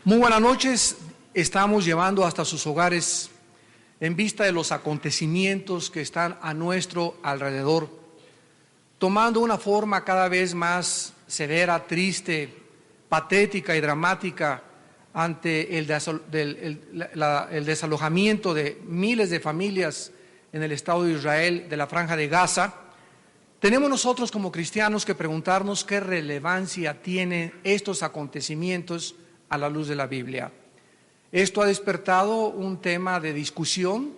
Muy buenas noches. Estamos llevando hasta sus hogares en vista de los acontecimientos que están a nuestro alrededor, tomando una forma cada vez más severa, triste, patética y dramática ante el desalojamiento de miles de familias en el Estado de Israel, de la Franja de Gaza. Tenemos nosotros como cristianos que preguntarnos qué relevancia tienen estos acontecimientos a la luz de la Biblia. Esto ha despertado un tema de discusión,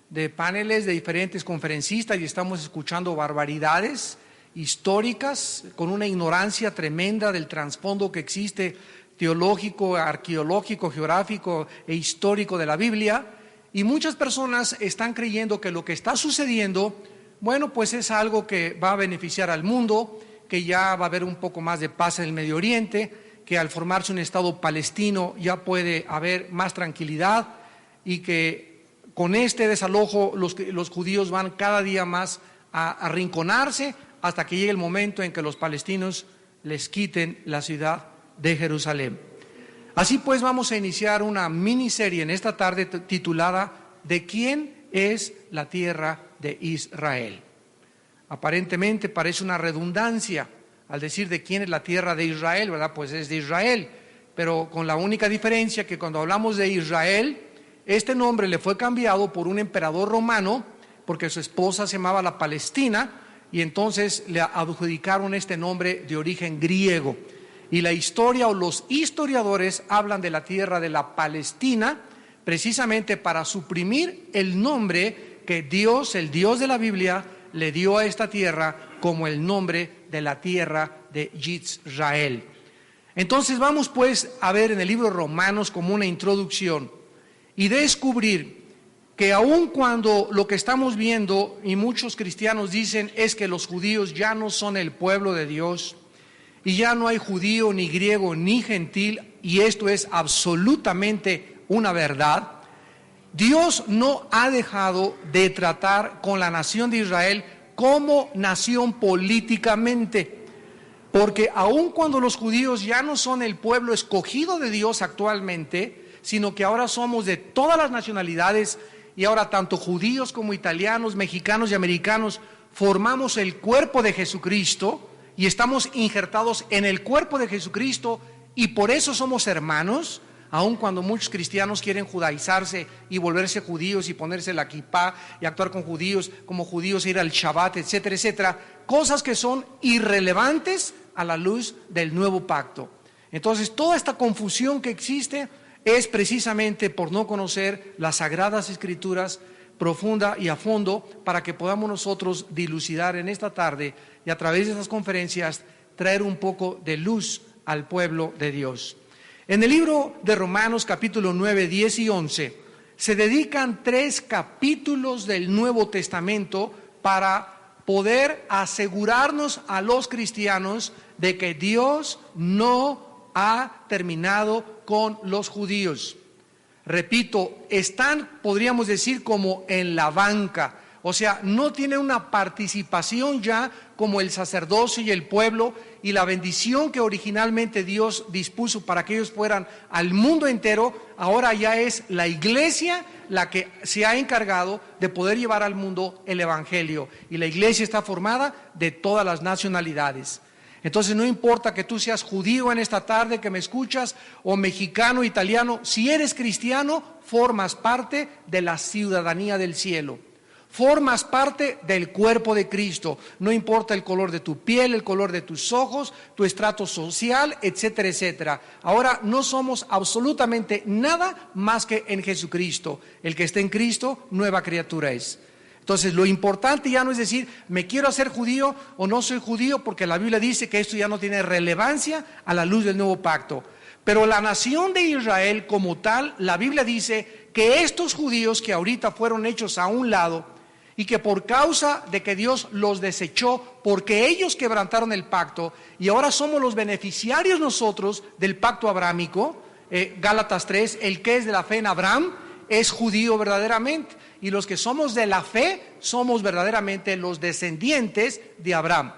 de paneles de diferentes conferencistas, y estamos escuchando barbaridades históricas con una ignorancia tremenda del trasfondo que existe teológico, arqueológico, geográfico e histórico de la Biblia, y muchas personas están creyendo que lo que está sucediendo, bueno, pues es algo que va a beneficiar al mundo, que ya va a haber un poco más de paz en el Medio Oriente, que al formarse un Estado palestino ya puede haber más tranquilidad y que con este desalojo los judíos van cada día más a arrinconarse hasta que llegue el momento en que los palestinos les quiten la ciudad de Jerusalén. Así pues, vamos a iniciar una miniserie en esta tarde titulada ¿De quién es la tierra de Israel? Aparentemente parece una redundancia al decir de quién es la tierra de Israel, ¿verdad? Pues es de Israel, pero con la única diferencia que cuando hablamos de Israel, este nombre le fue cambiado por un emperador romano, porque su esposa se llamaba la Palestina, y entonces le adjudicaron este nombre de origen griego. Y la historia o los historiadores hablan de la tierra de la Palestina, precisamente para suprimir el nombre que Dios, el Dios de la Biblia, le dio a esta tierra como el nombre de la tierra de Israel. Entonces vamos pues a ver en el libro de Romanos como una introducción y descubrir que aun cuando lo que estamos viendo y muchos cristianos dicen es que los judíos ya no son el pueblo de Dios y ya no hay judío ni griego ni gentil, y esto es absolutamente una verdad, Dios no ha dejado de tratar con la nación de Israel como nación políticamente, porque aun cuando los judíos ya no son el pueblo escogido de Dios actualmente, sino que ahora somos de todas las nacionalidades, y ahora tanto judíos como italianos, mexicanos y americanos formamos el cuerpo de Jesucristo y estamos injertados en el cuerpo de Jesucristo, y por eso somos hermanos. Aun cuando muchos cristianos quieren judaizarse y volverse judíos y ponerse la kipá y actuar con judíos, como judíos, ir al Shabbat, etcétera, etcétera, cosas que son irrelevantes a la luz del nuevo pacto. Entonces, toda esta confusión que existe es precisamente por no conocer las Sagradas Escrituras profunda y a fondo, para que podamos nosotros dilucidar en esta tarde y a través de estas conferencias traer un poco de luz al pueblo de Dios. En el libro de Romanos capítulo 9, 10 y 11 se dedican 3 capítulos del Nuevo Testamento para poder asegurarnos a los cristianos de que Dios no ha terminado con los judíos. Repito, están, podríamos decir, como en la banca, o sea, no tienen una participación ya como el sacerdocio y el pueblo y la bendición que originalmente Dios dispuso para que ellos fueran al mundo entero. Ahora ya es la iglesia la que se ha encargado de poder llevar al mundo el evangelio, y la iglesia está formada de todas las nacionalidades. Entonces no importa que tú seas judío en esta tarde que me escuchas, o mexicano, italiano, si eres cristiano, formas parte de la ciudadanía del cielo. Formas parte del cuerpo de Cristo, no importa el color de tu piel, el color de tus ojos, tu estrato social, etcétera, etcétera. Ahora no somos absolutamente nada más que en Jesucristo. El que está en Cristo, nueva criatura es. Entonces lo importante ya no es decir, me quiero hacer judío o no soy judío, porque la Biblia dice que esto ya no tiene relevancia a la luz del nuevo pacto. Pero la nación de Israel como tal, la Biblia dice que estos judíos que ahorita fueron hechos a un lado, y que por causa de que Dios los desechó, porque ellos quebrantaron el pacto, y ahora somos los beneficiarios nosotros del pacto abrámico, Gálatas 3, el que es de la fe en Abraham es judío verdaderamente, y los que somos de la fe somos verdaderamente los descendientes de Abraham.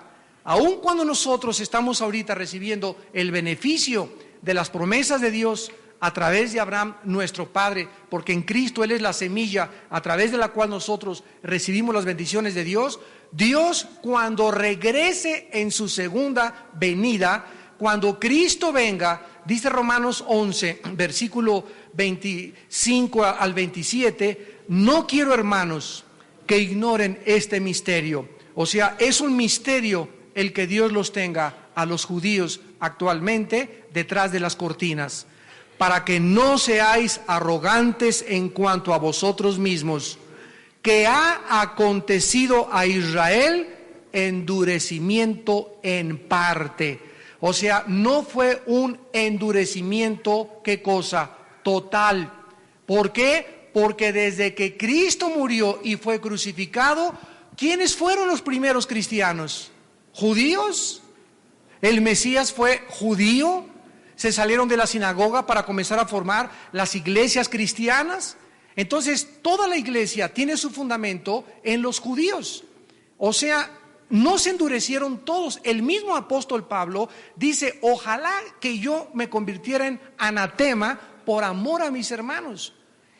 Aun cuando nosotros estamos ahorita recibiendo el beneficio de las promesas de Dios a través de Abraham, nuestro padre, porque en Cristo Él es la semilla a través de la cual nosotros recibimos las bendiciones de Dios. Dios, cuando regrese en su segunda venida, cuando Cristo venga, dice Romanos 11, versículo 25 al 27, no quiero, hermanos, que ignoren este misterio. O sea, es un misterio el que Dios los tenga a los judíos actualmente detrás de las cortinas, para que no seáis arrogantes en cuanto a vosotros mismos, que ha acontecido a Israel endurecimiento en parte. O sea, no fue un endurecimiento, ¿qué cosa? Total. ¿Por qué? Porque desde que Cristo murió y fue crucificado, ¿quiénes fueron los primeros cristianos? ¿Judíos? El Mesías fue judío. Se salieron de la sinagoga para comenzar a formar las iglesias cristianas. Entonces, toda la iglesia tiene su fundamento en los judíos. O sea, no se endurecieron todos. El mismo apóstol Pablo dice, ojalá que yo me convirtiera en anatema por amor a mis hermanos.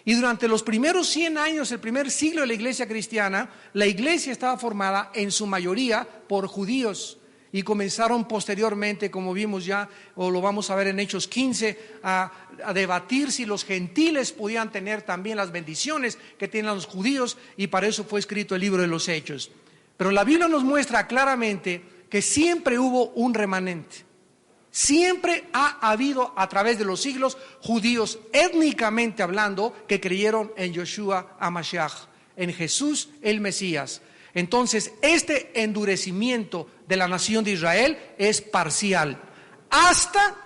Y durante los primeros 100 años, el primer siglo de la iglesia cristiana, la iglesia estaba formada en su mayoría por judíos. Y comenzaron posteriormente, como vimos ya, o lo vamos a ver en Hechos 15, a debatir si los gentiles podían tener también las bendiciones que tienen los judíos, y para eso fue escrito el libro de los Hechos. Pero la Biblia nos muestra claramente que siempre hubo un remanente. Siempre ha habido a través de los siglos judíos étnicamente hablando que creyeron en Yeshua HaMashiach, en Jesús el Mesías. Entonces, este endurecimiento de la nación de Israel es parcial.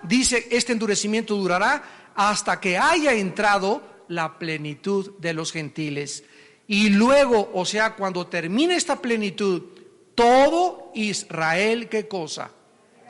Dice, este endurecimiento durará hasta que haya entrado la plenitud de los gentiles. Y luego, o sea, cuando termine esta plenitud, todo Israel, ¿qué cosa?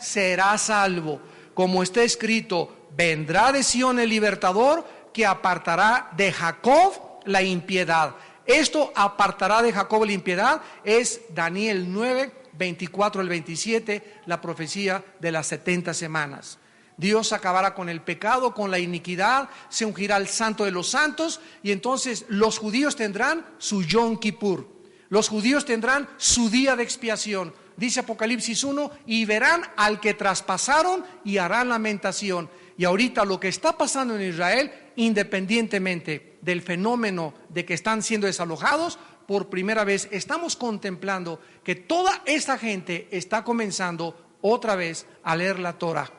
Será salvo. Como está escrito, vendrá de Sión el libertador que apartará de Jacob la impiedad. Esto apartará de Jacob la impiedad es Daniel 9, 24 al 27, la profecía de las 70 semanas. Dios acabará con el pecado, con la iniquidad, se ungirá el santo de los santos, y entonces los judíos tendrán su Yom Kippur. Los judíos tendrán su día de expiación. Dice Apocalipsis 1, y verán al que traspasaron y harán lamentación. Y ahorita lo que está pasando en Israel, independientemente del fenómeno de que están siendo desalojados, por primera vez estamos contemplando que toda esta gente está comenzando otra vez a leer la Torah,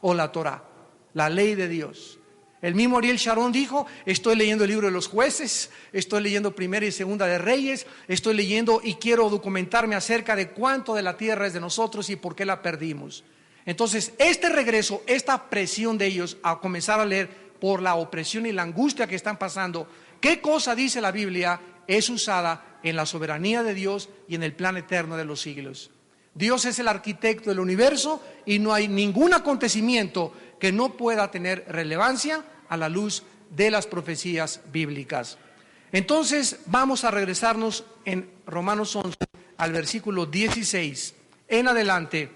o la Torah, la ley de Dios. El mismo Ariel Sharon dijo, estoy leyendo el libro de los jueces, estoy leyendo Primera y Segunda de Reyes, estoy leyendo y quiero documentarme acerca de cuánto de la tierra es de nosotros y por qué la perdimos. Entonces, este regreso, esta presión de ellos a comenzar a leer por la opresión y la angustia que están pasando, ¿qué cosa dice la Biblia? Es usada en la soberanía de Dios y en el plan eterno de los siglos. Dios es el arquitecto del universo y no hay ningún acontecimiento que no pueda tener relevancia a la luz de las profecías bíblicas. Entonces vamos a regresarnos en Romanos 11 al versículo 16 en adelante,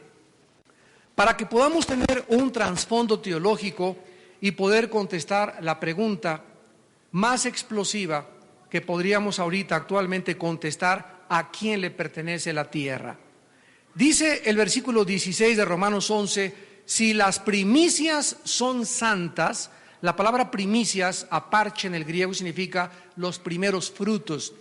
para que podamos tener un trasfondo teológico y poder contestar la pregunta más explosiva que podríamos ahorita actualmente contestar: ¿a quién le pertenece la tierra? Dice el versículo 16 de Romanos 11, si las primicias son santas. La palabra primicias, aparche en el griego, significa los primeros frutos.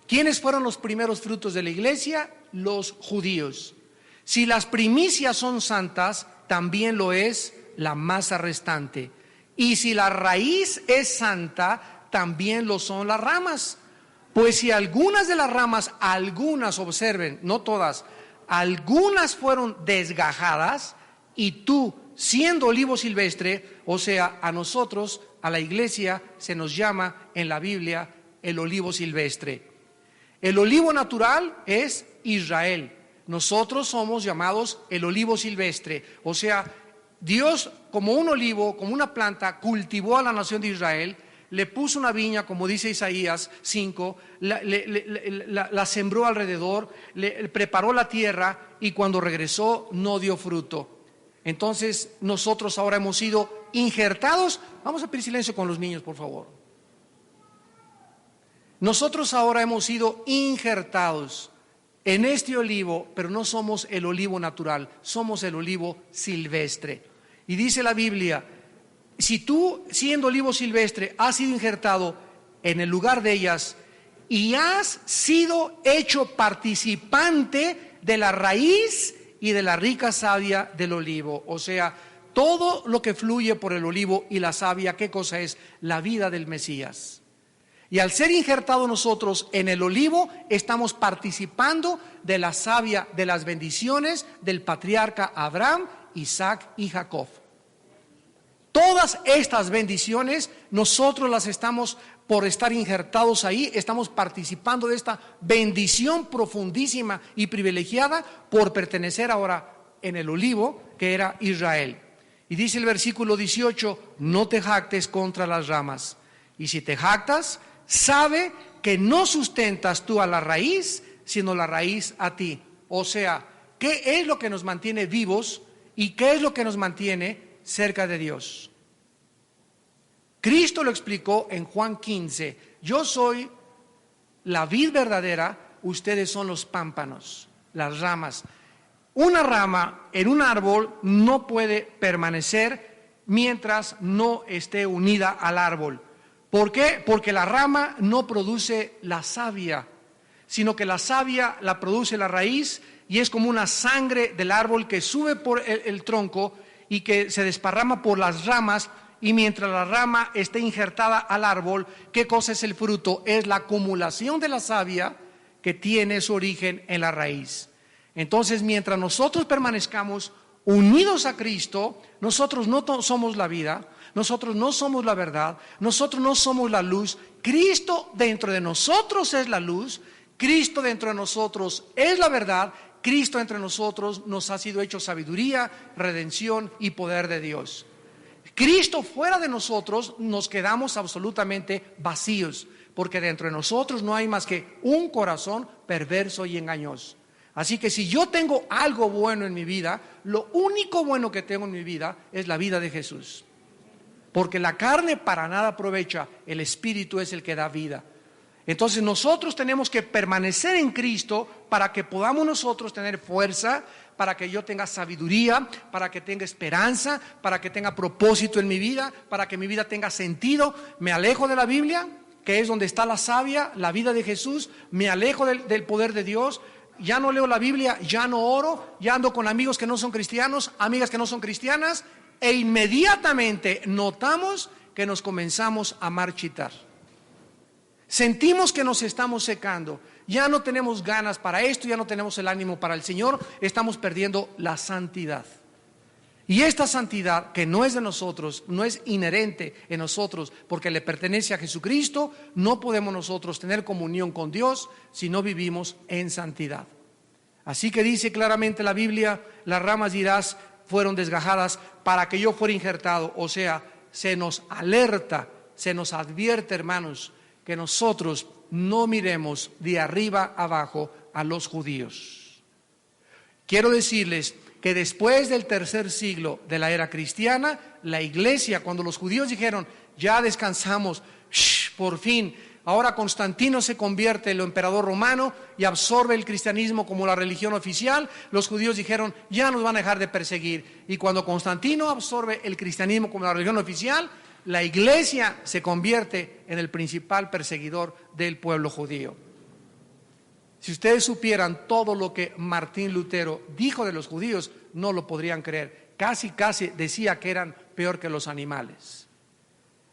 ¿Quiénes fueron los primeros frutos de la iglesia? Los judíos. Si las primicias son santas, también lo es la masa restante. Y si la raíz es santa, también lo son las ramas. Pues si algunas de las ramas, algunas, observen, no todas, algunas fueron desgajadas, y tú, siendo olivo silvestre, o sea, a nosotros, a la iglesia, se nos llama en la Biblia el olivo silvestre. El olivo natural es Israel. Nosotros somos llamados el olivo silvestre. O sea, Dios, como un olivo, como una planta, cultivó a la nación de Israel, le puso una viña, como dice Isaías 5, la sembró alrededor, le preparó la tierra, y cuando regresó no dio fruto. Entonces nosotros ahora hemos sido injertados. Vamos a pedir silencio con los niños, por favor. Nosotros ahora hemos sido injertados en este olivo, pero no somos el olivo natural, somos el olivo silvestre. Y dice la Biblia, si tú, siendo olivo silvestre, has sido injertado en el lugar de ellas y has sido hecho participante de la raíz y de la rica savia del olivo, o sea, todo lo que fluye por el olivo y la savia, ¿qué cosa es? La vida del Mesías. Y al ser injertados nosotros en el olivo, estamos participando de la savia, de las bendiciones del patriarca Abraham, Isaac y Jacob. Todas estas bendiciones, nosotros las estamos, por estar injertados ahí, estamos participando de esta bendición profundísima y privilegiada por pertenecer ahora en el olivo, que era Israel. Y dice el versículo 18, no te jactes contra las ramas. Y si te jactas, sabe que no sustentas tú a la raíz, sino la raíz a ti. O sea, ¿qué es lo que nos mantiene vivos y qué es lo que nos mantiene cerca de Dios? Cristo lo explicó en Juan 15, yo soy la vid verdadera, ustedes son los pámpanos, las ramas. Una rama en un árbol no puede permanecer mientras no esté unida al árbol. ¿Por qué? Porque la rama no produce la savia, sino que la savia la produce la raíz y es como una sangre del árbol que sube por el tronco y que se desparrama por las ramas, y mientras la rama esté injertada al árbol, ¿qué cosa es el fruto? Es la acumulación de la savia que tiene su origen en la raíz. Entonces, mientras nosotros permanezcamos unidos a Cristo, nosotros no somos la vida, nosotros no somos la verdad, nosotros no somos la luz. Cristo dentro de nosotros es la luz, Cristo dentro de nosotros es la verdad, Cristo entre nosotros nos ha sido hecho sabiduría, redención y poder de Dios. Cristo fuera de nosotros nos quedamos absolutamente vacíos, porque dentro de nosotros no hay más que un corazón perverso y engañoso. Así que si yo tengo algo bueno en mi vida, lo único bueno que tengo en mi vida es la vida de Jesús. Porque la carne para nada aprovecha, el Espíritu es el que da vida. Entonces nosotros tenemos que permanecer en Cristo para que podamos nosotros tener fuerza, para que yo tenga sabiduría, para que tenga esperanza, para que tenga propósito en mi vida, para que mi vida tenga sentido. Me alejo de la Biblia, que es donde está la savia, la vida de Jesús, me alejo del poder de Dios, ya no leo la Biblia, ya no oro, ya ando con amigos que no son cristianos, amigas que no son cristianas, e inmediatamente notamos que nos comenzamos a marchitar. Sentimos que nos estamos secando, ya no tenemos ganas para esto, ya no tenemos el ánimo para el Señor, estamos perdiendo la santidad. Y esta santidad que no es de nosotros, no es inherente en nosotros, porque le pertenece a Jesucristo, no podemos nosotros tener comunión con Dios si no vivimos en santidad. Así que dice claramente la Biblia, las ramas de Irás fueron desgajadas para que yo fuera injertado. O sea, se nos alerta, se nos advierte, hermanos, que nosotros no miremos de arriba abajo a los judíos. Quiero decirles que después del tercer siglo de la era cristiana, la iglesia, cuando los judíos dijeron, ya descansamos, por fin, ahora Constantino se convierte en el emperador romano y absorbe el cristianismo como la religión oficial, los judíos dijeron, ya nos van a dejar de perseguir. Y cuando Constantino absorbe el cristianismo como la religión oficial, la iglesia se convierte en el principal perseguidor del pueblo judío. Si ustedes supieran todo lo que Martín Lutero dijo de los judíos, no lo podrían creer. Casi decía que eran peor que los animales.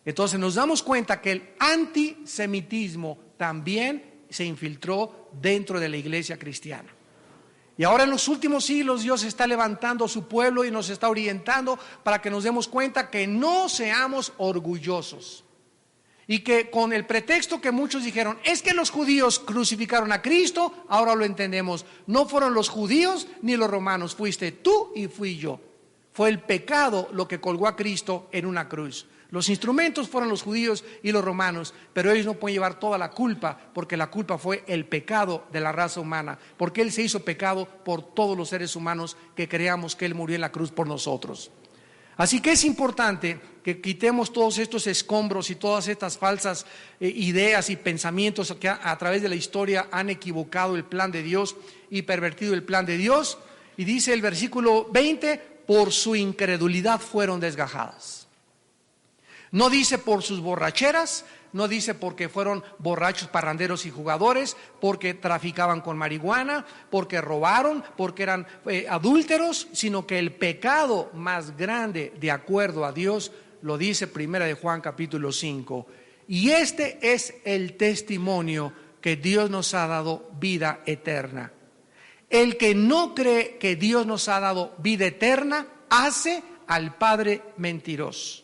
Entonces nos damos cuenta que el antisemitismo también se infiltró dentro de la iglesia cristiana. Y ahora en los últimos siglos Dios está levantando a su pueblo y nos está orientando para que nos demos cuenta que no seamos orgullosos. Y que con el pretexto que muchos dijeron, es que los judíos crucificaron a Cristo, ahora lo entendemos. No fueron los judíos ni los romanos, fuiste tú y fui yo. Fue el pecado lo que colgó a Cristo en una cruz. Los instrumentos fueron los judíos y los romanos, pero ellos no pueden llevar toda la culpa, porque la culpa fue el pecado de la raza humana, porque Él se hizo pecado por todos los seres humanos que creamos que Él murió en la cruz por nosotros. Así que es importante que quitemos todos estos escombros y todas estas falsas ideas y pensamientos que a través de la historia han equivocado el plan de Dios y pervertido el plan de Dios. Y dice el versículo 20, por su incredulidad fueron desgajadas. No dice por sus borracheras, no dice porque fueron borrachos, parranderos y jugadores, porque traficaban con marihuana, porque robaron, porque eran adúlteros, sino que el pecado más grande, de acuerdo a Dios, lo dice Primera de Juan capítulo 5. Y este es el testimonio que Dios nos ha dado vida eterna. El que no cree que Dios nos ha dado vida eterna, hace al Padre mentiroso.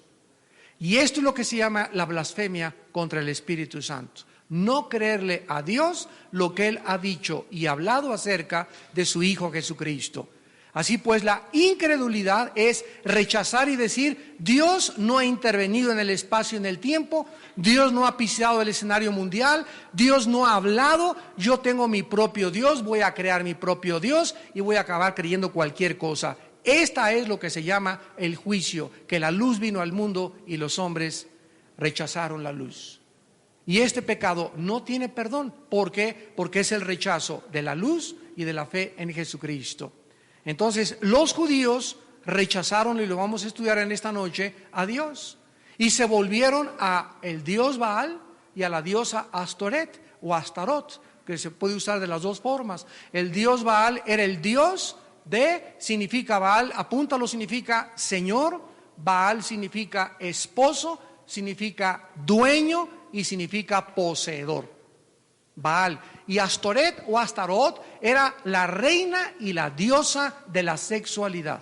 Y esto es lo que se llama la blasfemia contra el Espíritu Santo. No creerle a Dios lo que Él ha dicho y hablado acerca de su Hijo Jesucristo. Así pues, la incredulidad es rechazar y decir: Dios no ha intervenido en el espacio y en el tiempo, Dios no ha pisado el escenario mundial, Dios no ha hablado, yo tengo mi propio Dios, voy a crear mi propio Dios y voy a acabar creyendo cualquier cosa. Esta es lo que se llama el juicio, que la luz vino al mundo y los hombres rechazaron la luz. Y este pecado no tiene perdón. ¿Por qué? Porque es el rechazo de la luz y de la fe en Jesucristo. Entonces, los judíos rechazaron, y lo vamos a estudiar en esta noche, a Dios. Y se volvieron a el dios Baal y a la diosa Astoret o Astarot, que se puede usar de las dos formas. El dios Baal era el dios significa Baal, apúntalo, significa Señor. Baal significa esposo, significa dueño y significa poseedor. Baal. Y Astoret o Astarot era la reina y la diosa de la sexualidad.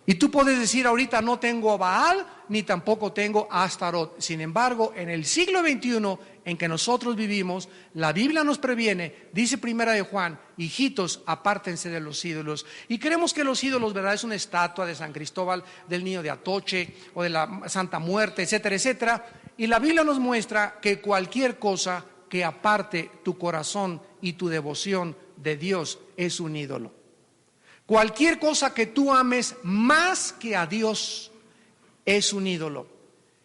Y tú puedes decir ahorita: no tengo a Baal ni tampoco tengo a Astarot. Sin embargo, en el siglo XXI en que nosotros vivimos, la Biblia nos previene, dice Primera de Juan: hijitos, apártense de los ídolos. Y creemos que los ídolos, ¿verdad?, es una estatua de San Cristóbal, del niño de Atoche o de la Santa Muerte, etcétera, etcétera. Y la Biblia nos muestra que cualquier cosa que aparte tu corazón y tu devoción de Dios es un ídolo. Cualquier cosa que tú ames más que a Dios es un ídolo.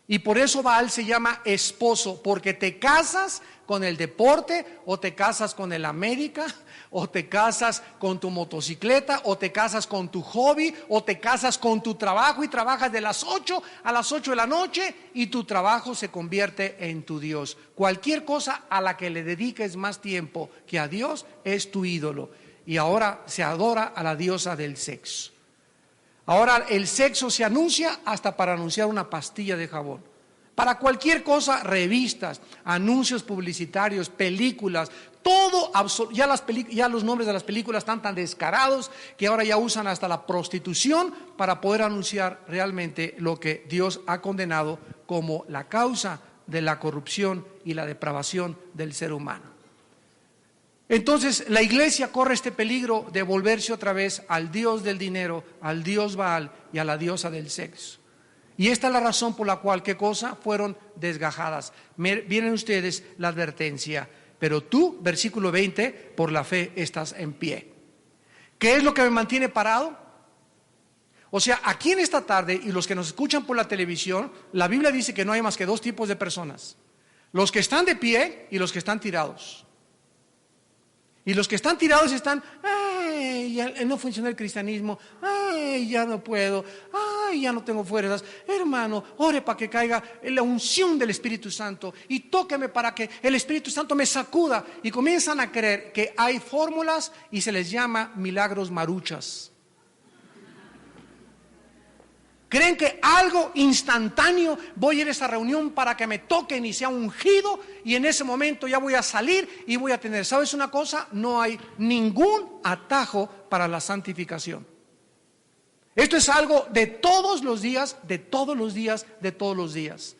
Y por eso Baal se llama esposo, porque te casas con el deporte, o te casas con el América, o te casas con tu motocicleta, o te casas con tu hobby, o te casas con tu trabajo y trabajas de las 8 a las 8 de la noche y tu trabajo se convierte en tu Dios. Cualquier cosa a la que le dediques más tiempo que a Dios es tu ídolo. Y ahora se adora a la diosa del sexo. Ahora el sexo se anuncia hasta para anunciar una pastilla de jabón. Para cualquier cosa, revistas, anuncios publicitarios, películas, todo, ya los nombres de las películas están tan descarados que ahora ya usan hasta la prostitución para poder anunciar realmente lo que Dios ha condenado como la causa de la corrupción y la depravación del ser humano. Entonces la iglesia corre este peligro de volverse otra vez al dios del dinero, al dios Baal y a la diosa del sexo. Y esta es la razón por la cual, ¿qué cosa? Fueron desgajadas. Vienen ustedes la advertencia: pero tú, versículo 20, por la fe estás en pie. ¿Qué es lo que me mantiene parado? O sea, aquí en esta tarde, y los que nos escuchan por la televisión, la Biblia dice que no hay más que dos tipos de personas: los que están de pie y los que están tirados. Y los que están tirados están: ay, ya no funciona el cristianismo, ay, ya no puedo, ay, ya no tengo fuerzas. Hermano, ore para que caiga la unción del Espíritu Santo y tóqueme para que el Espíritu Santo me sacuda. Y comienzan a creer que hay fórmulas y se les llama milagros maruchas. Creen que algo instantáneo, voy a ir a esa reunión para que me toquen y sea ungido, y en ese momento ya voy a salir y voy a tener. ¿Sabes una cosa? No hay ningún atajo para la santificación. Esto es algo de todos los días, de todos los días, de todos los días.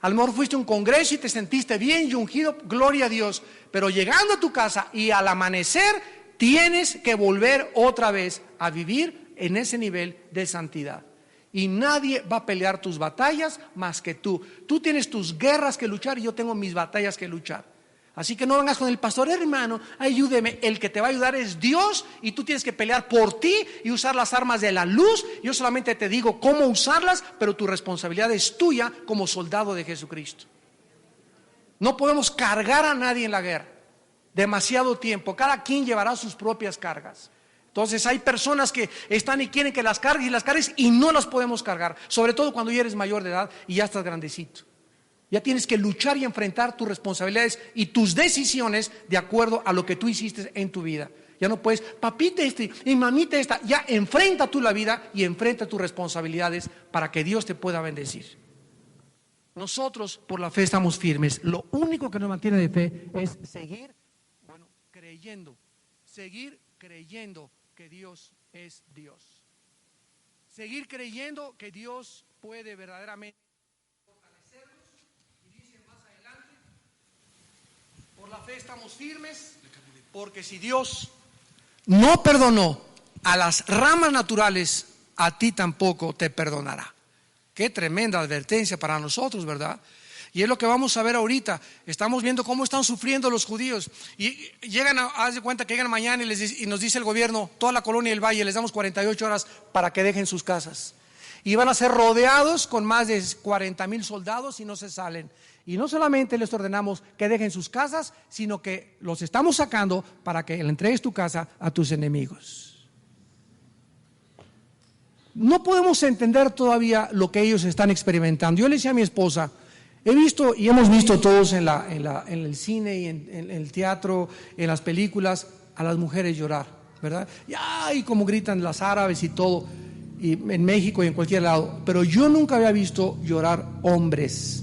A lo mejor fuiste a un congreso y te sentiste bien y ungido, gloria a Dios, pero llegando a tu casa y al amanecer tienes que volver otra vez a vivir en ese nivel de santidad. Y nadie va a pelear tus batallas más que tú. Tú tienes tus guerras que luchar y yo tengo mis batallas que luchar. Así que no vengas con el pastor, hermano, ayúdeme. El que te va a ayudar es Dios y tú tienes que pelear por ti y usar las armas de la luz. Yo solamente te digo cómo usarlas, pero tu responsabilidad es tuya como soldado de Jesucristo. No podemos cargar a nadie en la guerra. Demasiado tiempo. Cada quien llevará sus propias cargas. Entonces hay personas que están y quieren que las cargues y no las podemos cargar. Sobre todo cuando ya eres mayor de edad y ya estás grandecito. Ya tienes que luchar y enfrentar tus responsabilidades y tus decisiones de acuerdo a lo que tú hiciste en tu vida. Ya no puedes, papita y mamita esta. Ya enfrenta tú la vida y enfrenta tus responsabilidades para que Dios te pueda bendecir. Nosotros por la fe estamos firmes. Lo único que nos mantiene de fe es seguir, seguir creyendo que Dios es Dios. Seguir creyendo que Dios puede verdaderamente fortalecernos. Y dice más adelante, por la fe estamos firmes, porque si Dios no perdonó a las ramas naturales, a ti tampoco te perdonará. Qué tremenda advertencia para nosotros, ¿verdad? Y es lo que vamos a ver ahorita. Estamos viendo cómo están sufriendo los judíos. Y llegan, haz de cuenta que llegan mañana y nos dice el gobierno, toda la colonia del Valle, les damos 48 horas para que dejen sus casas. Y van a ser rodeados con más de 40,000 soldados y no se salen. Y no solamente les ordenamos que dejen sus casas, sino que los estamos sacando para que le entregues tu casa a tus enemigos. No podemos entender todavía lo que ellos están experimentando. Yo le decía a mi esposa, he visto y hemos visto todos en el cine y en el teatro, en las películas, a las mujeres llorar, ¿verdad? Y como gritan las árabes y todo, y en México y en cualquier lado. Pero yo nunca había visto llorar hombres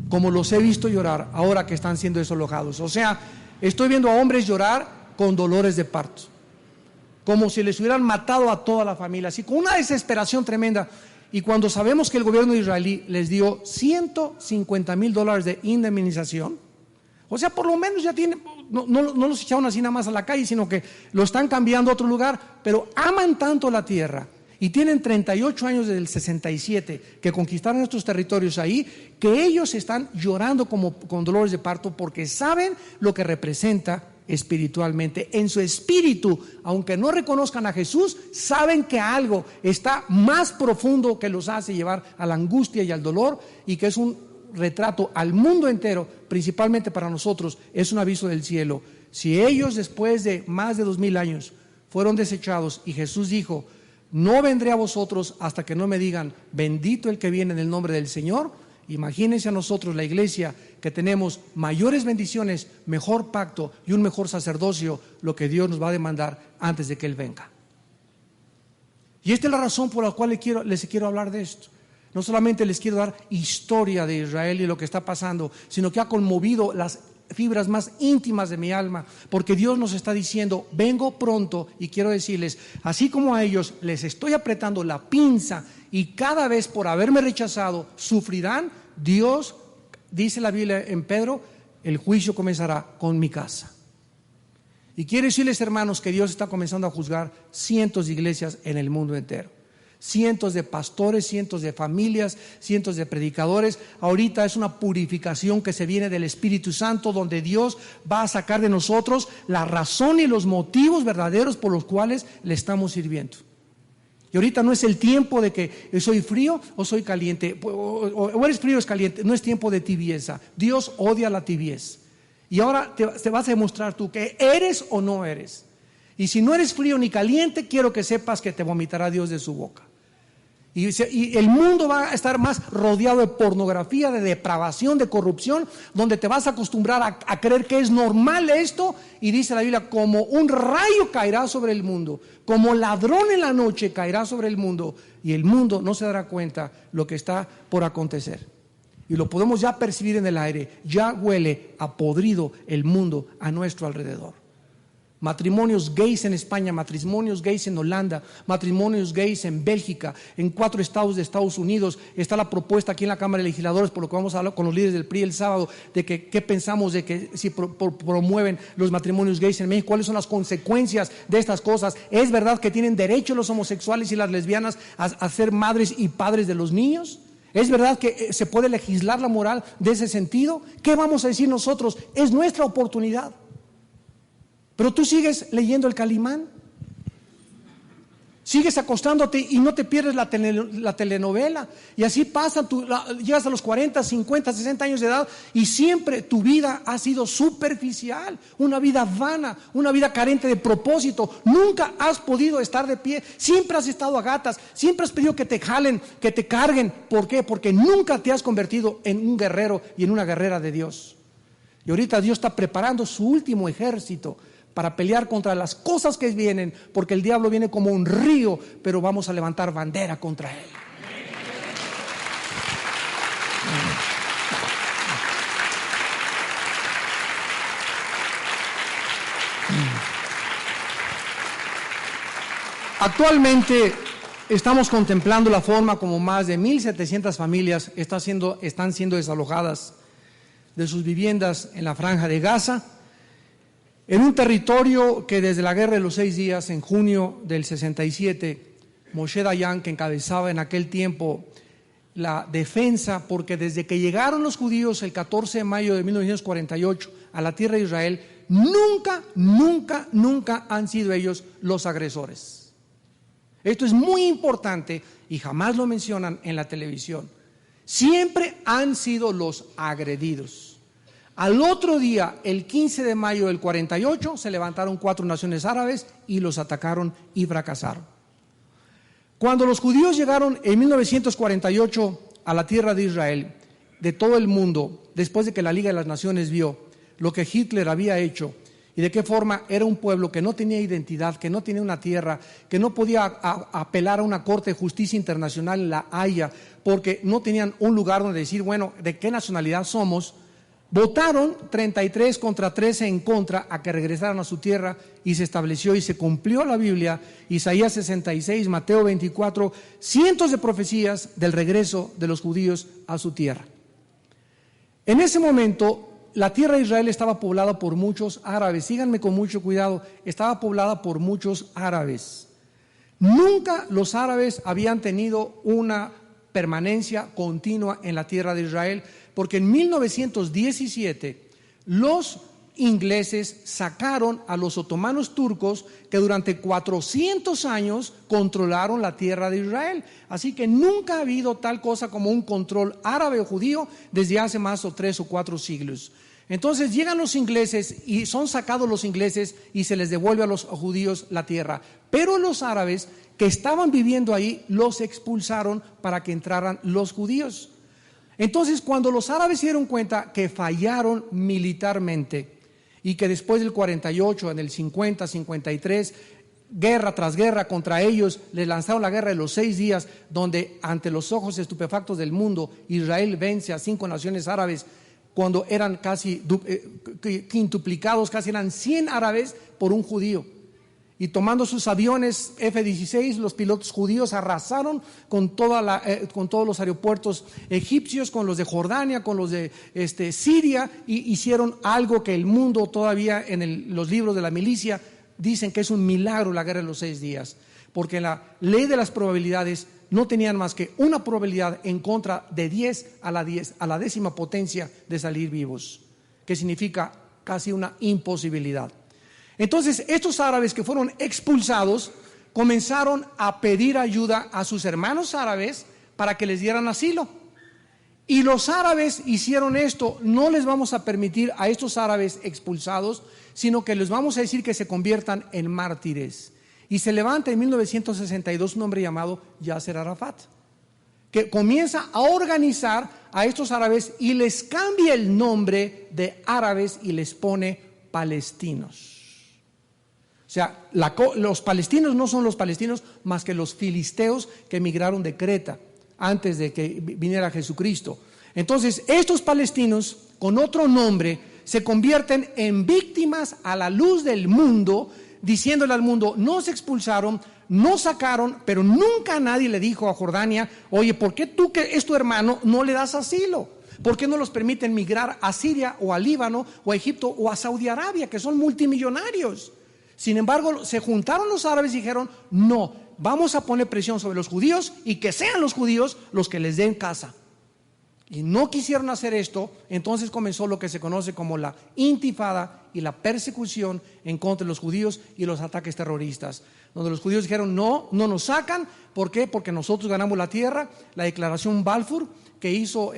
como los he visto llorar ahora que están siendo desalojados. O sea, estoy viendo a hombres llorar con dolores de parto, como si les hubieran matado a toda la familia, así con una desesperación tremenda. Y cuando sabemos que el gobierno israelí les dio $150,000 de indemnización, o sea, por lo menos ya tienen, no los echaron así nada más a la calle, sino que lo están cambiando a otro lugar, pero aman tanto la tierra y tienen 38 años desde el 67 que conquistaron estos territorios ahí, que ellos están llorando con dolores de parto porque saben lo que representa espiritualmente. En su espíritu, aunque no reconozcan a Jesús, saben que algo está más profundo que los hace llevar a la angustia y al dolor, y que es un retrato al mundo entero, principalmente para nosotros, es un aviso del cielo. Si ellos después de más de 2000 años fueron desechados y Jesús dijo, no vendré a vosotros hasta que no me digan, bendito el que viene en el nombre del Señor, imagínense a nosotros, la iglesia, que tenemos mayores bendiciones, mejor pacto y un mejor sacerdocio, lo que Dios nos va a demandar antes de que Él venga. Y esta es la razón por la cual les quiero hablar de esto. No solamente les quiero dar historia de Israel y lo que está pasando, sino que ha conmovido las fibras más íntimas de mi alma, porque Dios nos está diciendo, vengo pronto, y quiero decirles, así como a ellos les estoy apretando la pinza y cada vez por haberme rechazado sufrirán, Dios, dice la Biblia en Pedro, el juicio comenzará con mi casa. Y quiero decirles, hermanos, que Dios está comenzando a juzgar cientos de iglesias en el mundo entero. Cientos de pastores, cientos de familias, cientos de predicadores. Ahorita es una purificación que se viene del Espíritu Santo, donde Dios va a sacar de nosotros la razón y los motivos verdaderos por los cuales le estamos sirviendo. Y ahorita no es el tiempo de que soy frío o soy caliente, o eres frío o es caliente. No es tiempo de tibieza. Dios odia la tibieza. Y ahora te vas a demostrar tú que eres o no eres. Y si no eres frío ni caliente, quiero que sepas que te vomitará Dios de su boca. Y el mundo va a estar más rodeado de pornografía, de depravación, de corrupción, donde te vas a acostumbrar a creer que es normal esto. Y dice la Biblia, como un rayo caerá sobre el mundo, como ladrón en la noche caerá sobre el mundo, y el mundo no se dará cuenta lo que está por acontecer. Y lo podemos ya percibir en el aire, ya huele a podrido el mundo a nuestro alrededor. Matrimonios gays en España, matrimonios gays en Holanda, matrimonios gays en Bélgica, en 4 estados de Estados Unidos. Está la propuesta aquí en la Cámara de Legisladores, por lo que vamos a hablar con los líderes del PRI el sábado, de que qué pensamos de que si promueven los matrimonios gays en México, cuáles son las consecuencias de estas cosas. ¿Es verdad que tienen derecho los homosexuales y las lesbianas a ser madres y padres de los niños? ¿Es verdad que se puede legislar la moral de ese sentido? ¿Qué vamos a decir nosotros? Es nuestra oportunidad. Pero tú sigues leyendo el Calimán, sigues acostándote y no te pierdes la telenovela, y así pasa, llegas a los 40, 50, 60 años de edad y siempre tu vida ha sido superficial, una vida vana, una vida carente de propósito. Nunca has podido estar de pie, siempre has estado a gatas, siempre has pedido que te jalen, que te carguen. ¿Por qué? Porque nunca te has convertido en un guerrero y en una guerrera de Dios. Y ahorita Dios está preparando su último ejército para pelear contra las cosas que vienen, porque el diablo viene como un río, pero vamos a levantar bandera contra él. Actualmente estamos contemplando la forma como más de 1,700 familias están siendo desalojadas de sus viviendas en la Franja de Gaza, en un territorio que desde la Guerra de los 6 días, en junio del 67, Moshe Dayan, que encabezaba en aquel tiempo la defensa, porque desde que llegaron los judíos el 14 de mayo de 1948 a la tierra de Israel, nunca han sido ellos los agresores. Esto es muy importante y jamás lo mencionan en la televisión. Siempre han sido los agredidos. Al otro día, el 15 de mayo del 48, se levantaron 4 naciones árabes y los atacaron y fracasaron. Cuando los judíos llegaron en 1948 a la tierra de Israel, de todo el mundo, después de que la Liga de las Naciones vio lo que Hitler había hecho y de qué forma era un pueblo que no tenía identidad, que no tenía una tierra, que no podía apelar a una corte de justicia internacional en La Haya, porque no tenían un lugar donde decir, bueno, ¿de qué nacionalidad somos? Votaron 33 contra 13 en contra a que regresaran a su tierra, y se estableció y se cumplió la Biblia, Isaías 66, Mateo 24, cientos de profecías del regreso de los judíos a su tierra. En ese momento, la tierra de Israel estaba poblada por muchos árabes. Síganme con mucho cuidado, estaba poblada por muchos árabes. Nunca los árabes habían tenido una permanencia continua en la tierra de Israel, porque en 1917 los ingleses sacaron a los otomanos turcos, que durante 400 años controlaron la tierra de Israel. Así que nunca ha habido tal cosa como un control árabe o judío desde hace más de 3 o 4 siglos. Entonces llegan los ingleses y son sacados los ingleses y se les devuelve a los judíos la tierra. Pero los árabes que estaban viviendo ahí los expulsaron para que entraran los judíos. Entonces, cuando los árabes se dieron cuenta que fallaron militarmente y que después del 48, en el 50, 53, guerra tras guerra contra ellos, les lanzaron la guerra de los 6 días, donde ante los ojos estupefactos del mundo, Israel vence a 5 naciones árabes, cuando eran casi quintuplicados, casi eran 100 árabes por un judío. Y tomando sus aviones F-16, los pilotos judíos arrasaron con todos los aeropuertos egipcios, con los de Jordania, con los de Siria, y hicieron algo que el mundo todavía en los libros de la milicia dicen que es un milagro, la guerra de los 6 días. Porque en la ley de las probabilidades no tenían más que una probabilidad en contra de 10 a la 10ª potencia de salir vivos, que significa casi una imposibilidad. Entonces, estos árabes que fueron expulsados comenzaron a pedir ayuda a sus hermanos árabes para que les dieran asilo. Y los árabes hicieron esto: no les vamos a permitir a estos árabes expulsados, sino que les vamos a decir que se conviertan en mártires. Y se levanta en 1962 un hombre llamado Yasser Arafat, que comienza a organizar a estos árabes y les cambia el nombre de árabes y les pone palestinos. O sea, los palestinos no son los palestinos más que los filisteos que emigraron de Creta antes de que viniera Jesucristo. Entonces, estos palestinos, con otro nombre, se convierten en víctimas a la luz del mundo, diciéndole al mundo, nos expulsaron, nos sacaron, pero nunca nadie le dijo a Jordania, oye, ¿por qué tú que es tu hermano no le das asilo? ¿Por qué no los permiten migrar a Siria o a Líbano o a Egipto o a Saudi Arabia, que son multimillonarios? Sin embargo, se juntaron los árabes y dijeron, no, vamos a poner presión sobre los judíos y que sean los judíos los que les den casa. Y no quisieron hacer esto, entonces comenzó lo que se conoce como la intifada y la persecución en contra de los judíos y los ataques terroristas, donde los judíos dijeron, no nos sacan. ¿Por qué? Porque nosotros ganamos la tierra. La declaración Balfour que hizo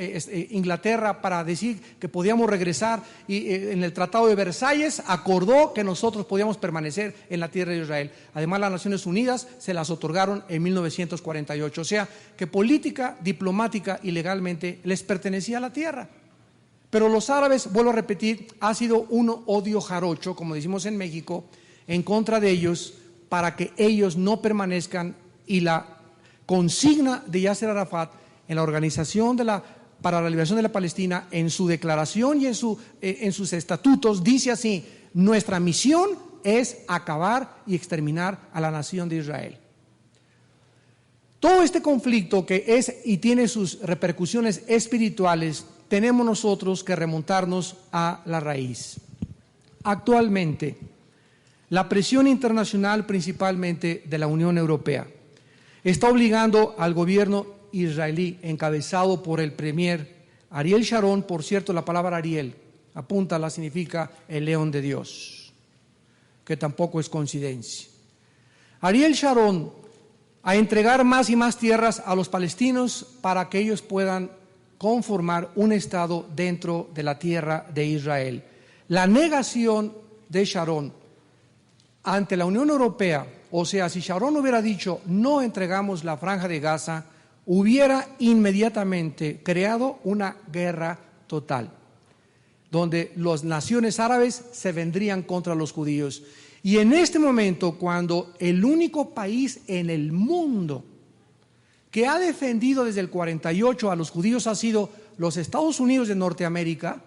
Inglaterra para decir que podíamos regresar, y en el Tratado de Versalles acordó que nosotros podíamos permanecer en la tierra de Israel. Además, las Naciones Unidas se las otorgaron en 1948, o sea que política, diplomática y legalmente les pertenecía a la tierra. Pero los árabes, vuelvo a repetir, ha sido un odio jarocho, como decimos en México, en contra de ellos, para que ellos no permanezcan, y la consigna de Yasser Arafat en la Organización para la Liberación de la Palestina, en su declaración y en sus estatutos, dice así: nuestra misión es acabar y exterminar a la nación de Israel. Todo este conflicto que es y tiene sus repercusiones espirituales, tenemos nosotros que remontarnos a la raíz. Actualmente, la presión internacional, principalmente de la Unión Europea, está obligando al gobierno israelí, encabezado por el premier Ariel Sharon. Por cierto, la palabra Ariel, apúntala, significa el león de Dios, que tampoco es coincidencia. Ariel Sharon a entregar más y más tierras a los palestinos para que ellos puedan conformar un estado dentro de la tierra de Israel. La negación de Sharon ante la Unión Europea, o sea, si Sharon hubiera dicho no entregamos la franja de Gaza, hubiera inmediatamente creado una guerra total, donde las naciones árabes se vendrían contra los judíos. Y en este momento, cuando el único país en el mundo que ha defendido desde el 48 a los judíos ha sido los Estados Unidos de Norteamérica,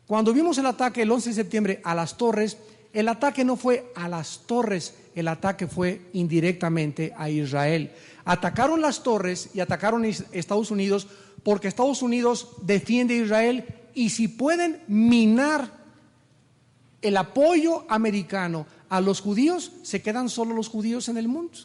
cuando vimos el ataque el 11 de septiembre a las torres, el ataque no fue a las torres, el ataque fue indirectamente a Israel. Atacaron las torres y atacaron a Estados Unidos porque Estados Unidos defiende a Israel, y si pueden minar el apoyo americano a los judíos, se quedan solo los judíos en el mundo.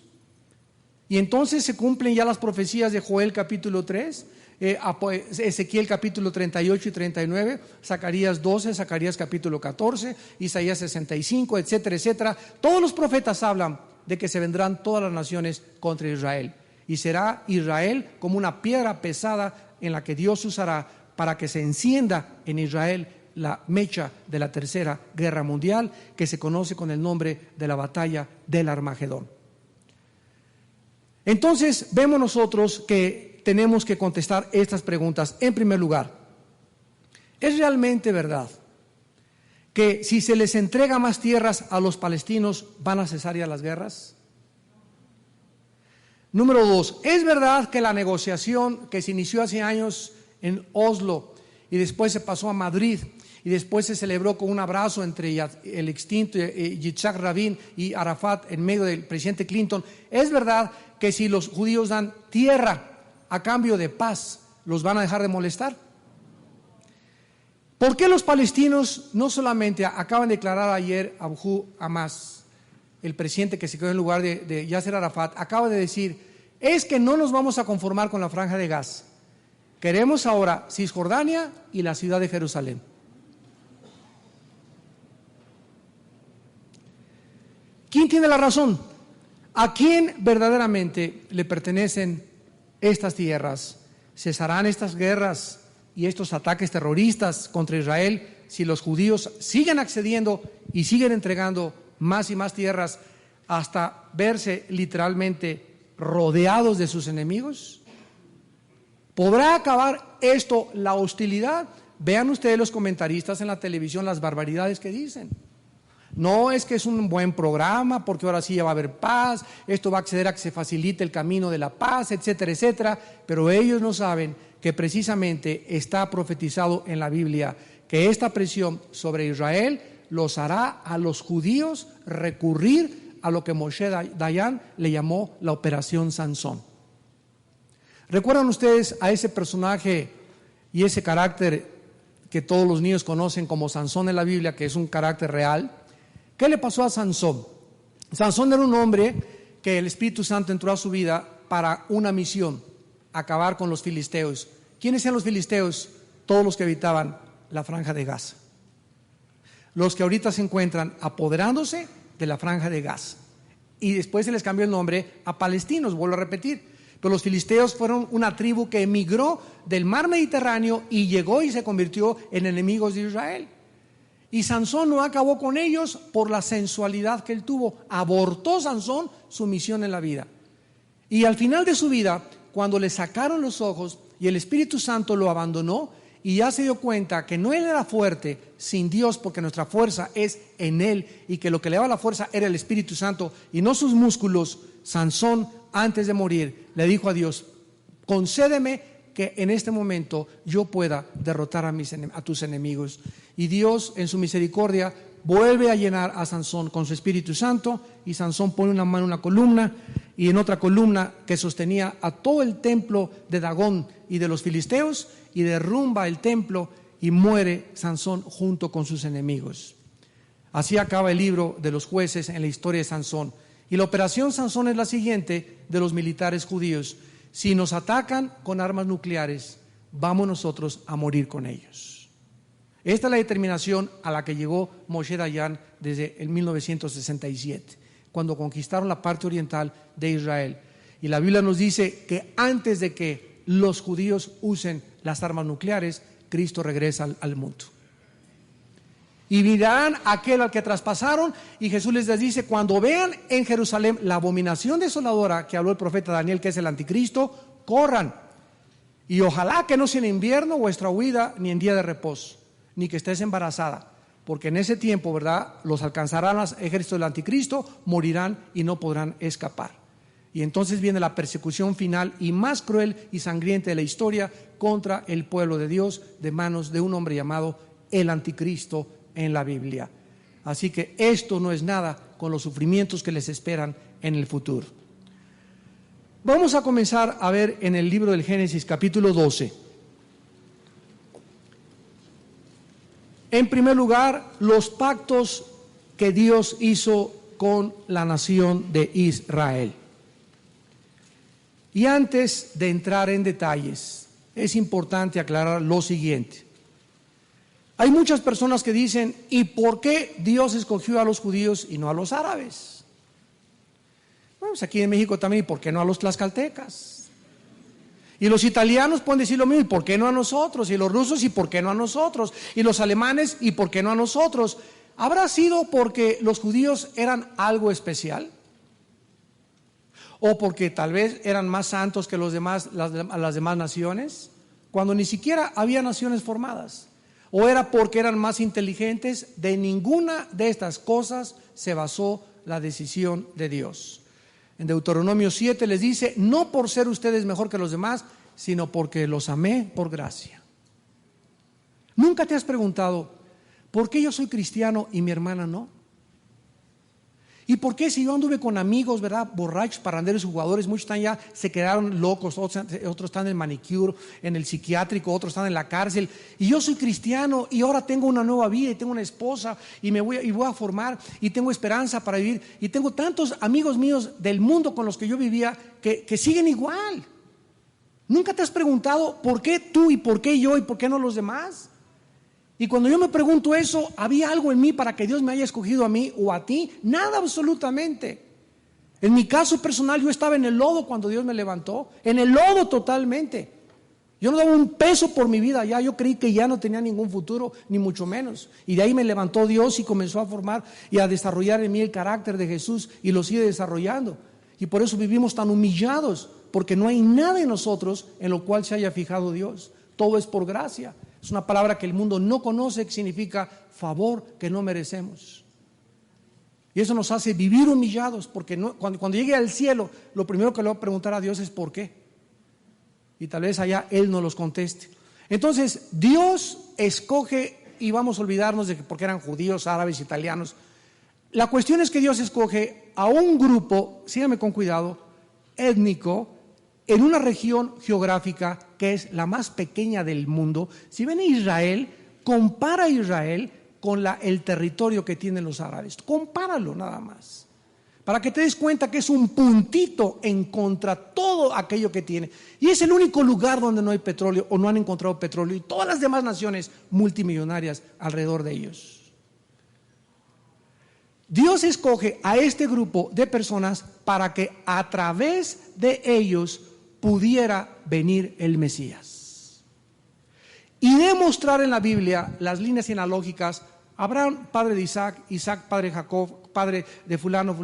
Y entonces se cumplen ya las profecías de Joel capítulo 3, Ezequiel capítulo 38 y 39, Zacarías 12, Zacarías capítulo 14, Isaías 65, etcétera, etcétera. Todos los profetas hablan de que se vendrán todas las naciones contra Israel, y será Israel como una piedra pesada en la que Dios usará para que se encienda en Israel la mecha de la tercera guerra mundial, que se conoce con el nombre de la batalla del Armagedón. Entonces vemos nosotros que tenemos que contestar estas preguntas. En primer lugar, ¿es realmente verdad que si se les entrega más tierras a los palestinos van a cesar ya las guerras? Número dos, ¿es verdad que la negociación que se inició hace años en Oslo y después se pasó a Madrid y después se celebró con un abrazo entre el extinto Yitzhak Rabin y Arafat en medio del presidente Clinton, es verdad que si los judíos dan tierra a cambio de paz, los van a dejar de molestar? ¿Por qué los palestinos no solamente acaban de declarar ayer Abu Hamas, el presidente que se quedó en lugar de Yasser Arafat, acaba de decir, es que no nos vamos a conformar con la franja de Gaza, queremos ahora Cisjordania y la ciudad de Jerusalén? ¿Quién tiene la razón? ¿A quién verdaderamente le pertenecen estas tierras? ¿Cesarán estas guerras y estos ataques terroristas contra Israel si los judíos siguen accediendo y siguen entregando más y más tierras hasta verse literalmente rodeados de sus enemigos? ¿Podrá acabar esto la hostilidad? Vean ustedes los comentaristas en la televisión las barbaridades que dicen. No, es que es un buen programa porque ahora sí ya va a haber paz, esto va a acceder a que se facilite el camino de la paz, etcétera, etcétera, pero ellos no saben que precisamente está profetizado en la Biblia, que esta presión sobre Israel los hará a los judíos recurrir a lo que Moshe Dayan le llamó la Operación Sansón. ¿Recuerdan ustedes a ese personaje y ese carácter que todos los niños conocen como Sansón en la Biblia, que es un carácter real? ¿Qué le pasó a Sansón? Sansón era un hombre que el Espíritu Santo entró a su vida para una misión: acabar con los filisteos. ¿Quiénes eran los filisteos? Todos los que habitaban la franja de Gaza. Los que ahorita se encuentran apoderándose de la franja de Gaza. Y después se les cambió el nombre a palestinos, vuelvo a repetir. Pero los filisteos fueron una tribu que emigró del mar Mediterráneo y llegó y se convirtió en enemigos de Israel. Y Sansón no acabó con ellos por la sensualidad que él tuvo. Abortó Sansón su misión en la vida. Y al final de su vida, cuando le sacaron los ojos y el Espíritu Santo lo abandonó, y ya se dio cuenta que no él era fuerte sin Dios, porque nuestra fuerza es en él, y que lo que le daba la fuerza era el Espíritu Santo y no sus músculos, Sansón, antes de morir, le dijo a Dios: concédeme que en este momento yo pueda derrotar a tus enemigos. Y Dios, en su misericordia, vuelve a llenar a Sansón con su Espíritu Santo, y Sansón pone una mano en una columna y en otra columna que sostenía a todo el templo de Dagón y de los filisteos, y derrumba el templo y muere Sansón junto con sus enemigos. Así acaba el libro de los jueces en la historia de Sansón. Y la operación Sansón es la siguiente de los militares judíos: si nos atacan con armas nucleares, vamos nosotros a morir con ellos. Esta es la determinación a la que llegó Moshe Dayan desde el 1967, cuando conquistaron la parte oriental de Israel. Y la Biblia nos dice que antes de que los judíos usen las armas nucleares, Cristo regresa al mundo. Y mirarán aquel al que traspasaron, y Jesús les dice: cuando vean en Jerusalén la abominación desoladora que habló el profeta Daniel, que es el anticristo, corran. Y ojalá que no sea en invierno vuestra huida, ni en día de reposo, ni que estés embarazada, porque en ese tiempo, ¿verdad?, los alcanzarán los ejércitos del anticristo, morirán y no podrán escapar. Y entonces viene la persecución final y más cruel y sangrienta de la historia contra el pueblo de Dios, de manos de un hombre llamado el anticristo en la Biblia. Así que esto no es nada con los sufrimientos que les esperan en el futuro. Vamos a comenzar a ver en el libro del Génesis, capítulo 12. En primer lugar, los pactos que Dios hizo con la nación de Israel. Y antes de entrar en detalles, es importante aclarar lo siguiente. Hay muchas personas que dicen: ¿y por qué Dios escogió a los judíos y no a los árabes? Bueno, pues aquí en México también: ¿y por qué no a los tlaxcaltecas? Y los italianos pueden decir lo mismo: ¿y por qué no a nosotros? Y los rusos: ¿y por qué no a nosotros? Y los alemanes: ¿y por qué no a nosotros? ¿Habrá sido porque los judíos eran algo especial? ¿O porque tal vez eran más santos que los demás, las demás naciones, cuando ni siquiera había naciones formadas? ¿O era porque eran más inteligentes? De ninguna de estas cosas se basó la decisión de Dios. En Deuteronomio 7 les dice: no por ser ustedes mejor que los demás, sino porque los amé por gracia. ¿Nunca te has preguntado por qué yo soy cristiano y mi hermana no? ¿Y por qué si yo anduve con amigos, verdad, borrachos, parranderos, jugadores, muchos están ya, se quedaron locos, otros están en el manicure, en el psiquiátrico, otros están en la cárcel, y yo soy cristiano y ahora tengo una nueva vida y tengo una esposa y voy a formar y tengo esperanza para vivir, y tengo tantos amigos míos del mundo con los que yo vivía que siguen igual? ¿Nunca te has preguntado por qué tú y por qué yo y por qué no los demás? Y cuando yo me pregunto eso, ¿había algo en mí para que Dios me haya escogido a mí o a ti? Nada, absolutamente. En mi caso personal, yo estaba en el lodo cuando Dios me levantó, en el lodo totalmente. Yo no daba un peso por mi vida ya, yo creí que ya no tenía ningún futuro, ni mucho menos. Y de ahí me levantó Dios y comenzó a formar y a desarrollar en mí el carácter de Jesús, y lo sigue desarrollando. Y por eso vivimos tan humillados, porque no hay nada en nosotros en lo cual se haya fijado Dios. Todo es por gracia. Es una palabra que el mundo no conoce, que significa favor que no merecemos. Y eso nos hace vivir humillados, porque cuando llegue al cielo, lo primero que le voy a preguntar a Dios es ¿por qué? y tal vez allá Él nos los conteste. Entonces, Dios escoge, y vamos a olvidarnos de que porque eran judíos, árabes, italianos. La cuestión es que Dios escoge a un grupo, síganme con cuidado, étnico, en una región geográfica que es la más pequeña del mundo. Si ven a Israel, compara a Israel con el territorio que tienen los árabes. Compáralo nada más, para que te des cuenta que es un puntito en contra todo aquello que tiene. Y es el único lugar donde no hay petróleo o no han encontrado petróleo, y todas las demás naciones multimillonarias alrededor de ellos. Dios escoge a este grupo de personas para que a través de ellos pudiera venir el Mesías. Y demostrar en la Biblia las líneas genealógicas. Abraham, padre de Isaac, Isaac, padre de Jacob, padre de fulano,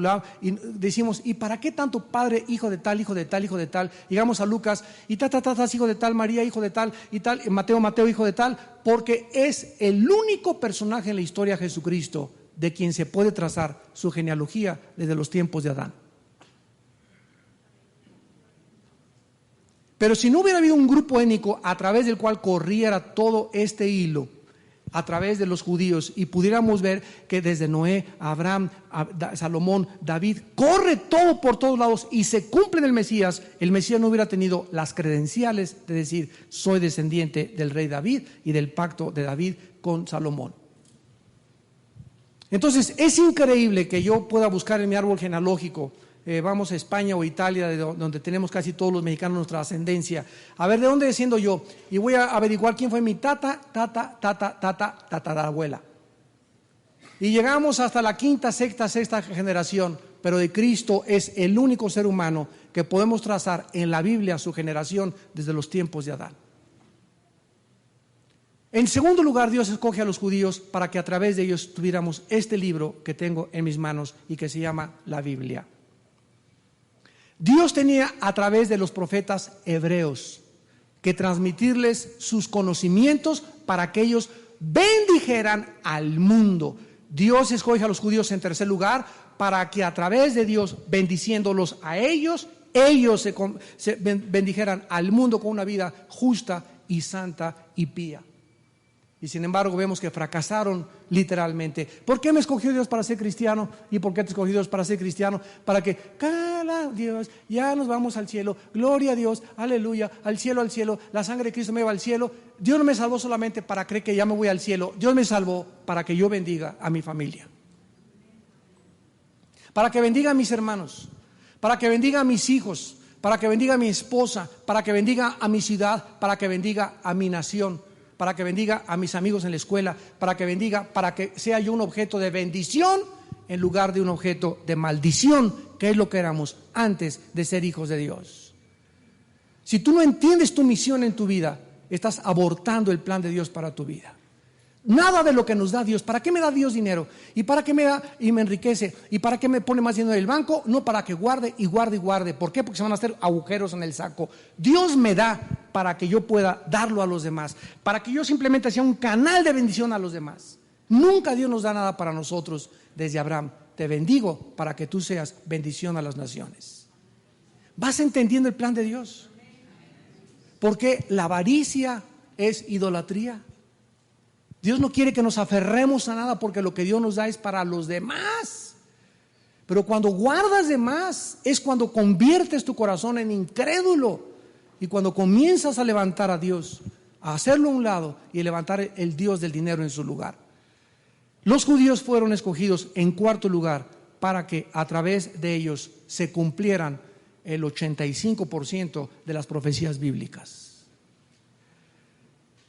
y decimos, ¿y para qué tanto padre, hijo de tal, hijo de tal, hijo de tal? Llegamos a Lucas, y hijo de tal, María, hijo de tal, y tal, Mateo, hijo de tal, porque es el único personaje en la historia de Jesucristo de quien se puede trazar su genealogía desde los tiempos de Adán. Pero si no hubiera habido un grupo étnico a través del cual corriera todo este hilo, a través de los judíos, y pudiéramos ver que desde Noé, Abraham, Salomón, David, corre todo por todos lados y se cumple en el Mesías no hubiera tenido las credenciales de decir, soy descendiente del rey David y del pacto de David con Salomón. Entonces es increíble que yo pueda buscar en mi árbol genealógico, vamos a España o Italia, donde tenemos casi todos los mexicanos nuestra ascendencia, a ver de dónde desciendo yo, y voy a averiguar quién fue mi tatarabuela. Y llegamos hasta la quinta, sexta generación, pero de Cristo es el único ser humano que podemos trazar en la Biblia su generación desde los tiempos de Adán. En segundo lugar, Dios escoge a los judíos para que a través de ellos tuviéramos este libro que tengo en mis manos y que se llama la Biblia. Dios tenía a través de los profetas hebreos que transmitirles sus conocimientos para que ellos bendijeran al mundo. Dios escoge a los judíos en tercer lugar para que a través de Dios, bendiciéndolos a ellos se bendijeran al mundo con una vida justa y santa y pía. Y sin embargo vemos que fracasaron literalmente. ¿Por qué me escogió Dios para ser cristiano? ¿Y por qué te escogió Dios para ser cristiano? Para que, cala Dios, ya nos vamos al cielo, gloria a Dios, aleluya, al cielo, la sangre de Cristo me va al cielo. Dios no me salvó solamente para creer que ya me voy al cielo, Dios me salvó para que yo bendiga a mi familia, para que bendiga a mis hermanos, para que bendiga a mis hijos, para que bendiga a mi esposa, para que bendiga a mi ciudad, para que bendiga a mi nación, para que bendiga a mis amigos en la escuela, para que sea yo un objeto de bendición en lugar de un objeto de maldición, que es lo que éramos antes de ser hijos de Dios. Si tú no entiendes tu misión en tu vida, estás abortando el plan de Dios para tu vida. Nada de lo que nos da Dios. ¿Para qué me da Dios dinero? ¿Y para qué me da y me enriquece? ¿Y para qué me pone más dinero en el banco? No, para que guarde y guarde y guarde. ¿Por qué? Porque se van a hacer agujeros en el saco. Dios me da para que yo pueda darlo a los demás, para que yo simplemente sea un canal de bendición a los demás. Nunca Dios nos da nada para nosotros desde Abraham. Te bendigo para que tú seas bendición a las naciones. ¿Vas entendiendo el plan de Dios? Porque la avaricia es idolatría. Dios no quiere que nos aferremos a nada porque lo que Dios nos da es para los demás. Pero cuando guardas de más es cuando conviertes tu corazón en incrédulo y cuando comienzas a levantar a Dios, a hacerlo a un lado y levantar el Dios del dinero en su lugar. Los judíos fueron escogidos en cuarto lugar para que a través de ellos se cumplieran el 85% de las profecías bíblicas.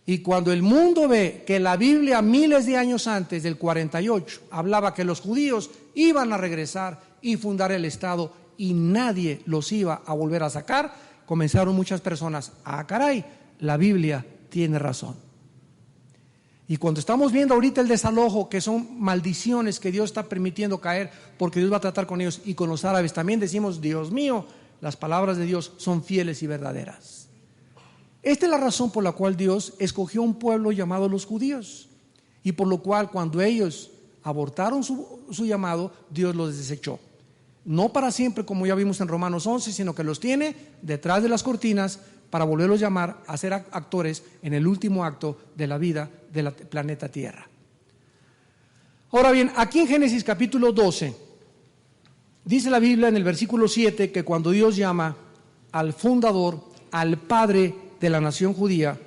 Y cuando el mundo ve que la Biblia miles de años antes del 48 hablaba que los judíos iban a regresar y fundar el Estado y nadie los iba a volver a sacar, comenzaron muchas personas, caray, la Biblia tiene razón. Y cuando estamos viendo ahorita el desalojo, que son maldiciones que Dios está permitiendo caer porque Dios va a tratar con ellos y con los árabes, también decimos, Dios mío, las palabras de Dios son fieles y verdaderas. Esta es la razón por la cual Dios escogió un pueblo llamado los judíos y por lo cual cuando ellos abortaron su llamado, Dios los desechó. No para siempre, como ya vimos en Romanos 11, sino que los tiene detrás de las cortinas para volverlos a llamar a ser actores en el último acto de la vida del planeta Tierra. Ahora bien, aquí en Génesis capítulo 12, dice la Biblia en el versículo 7 que cuando Dios llama al fundador, al padre de la nación judía,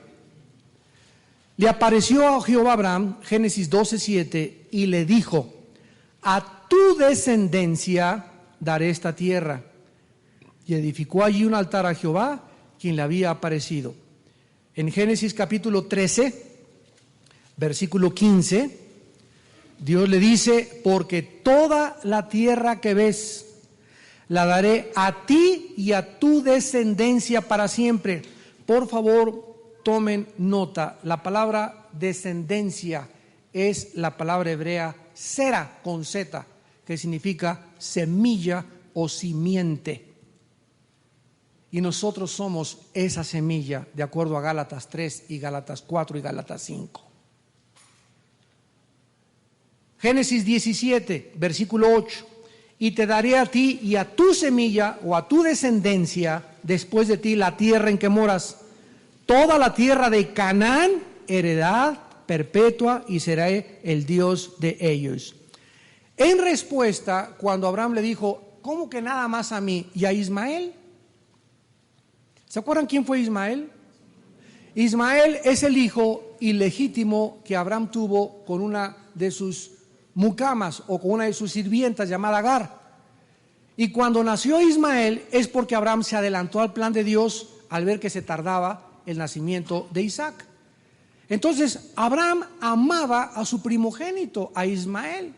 le apareció a Jehová a Abraham, Génesis 12:7, y le dijo: a tu descendencia daré esta tierra. Y edificó allí un altar a Jehová, quien le había aparecido. En Génesis capítulo 13, versículo 15, Dios le dice: porque toda la tierra que ves la daré a ti y a tu descendencia para siempre. Por favor, tomen nota. La palabra descendencia es la palabra hebrea sera con Z, que significa semilla o simiente. Y nosotros somos esa semilla, de acuerdo a Gálatas 3 y Gálatas 4 y Gálatas 5. Génesis 17, versículo 8. Y te daré a ti y a tu semilla o a tu descendencia después de ti la tierra en que moras, toda la tierra de Canaán, heredad perpetua, y seré el Dios de ellos. En respuesta, cuando Abraham le dijo: ¿cómo que nada más a mí y a Ismael? ¿Se acuerdan quién fue Ismael? Ismael es el hijo ilegítimo que Abraham tuvo con una de sus mucamas o con una de sus sirvientas llamada Agar. Y cuando nació Ismael es porque Abraham se adelantó al plan de Dios al ver que se tardaba el nacimiento de Isaac. Entonces Abraham amaba a su primogénito, a Ismael.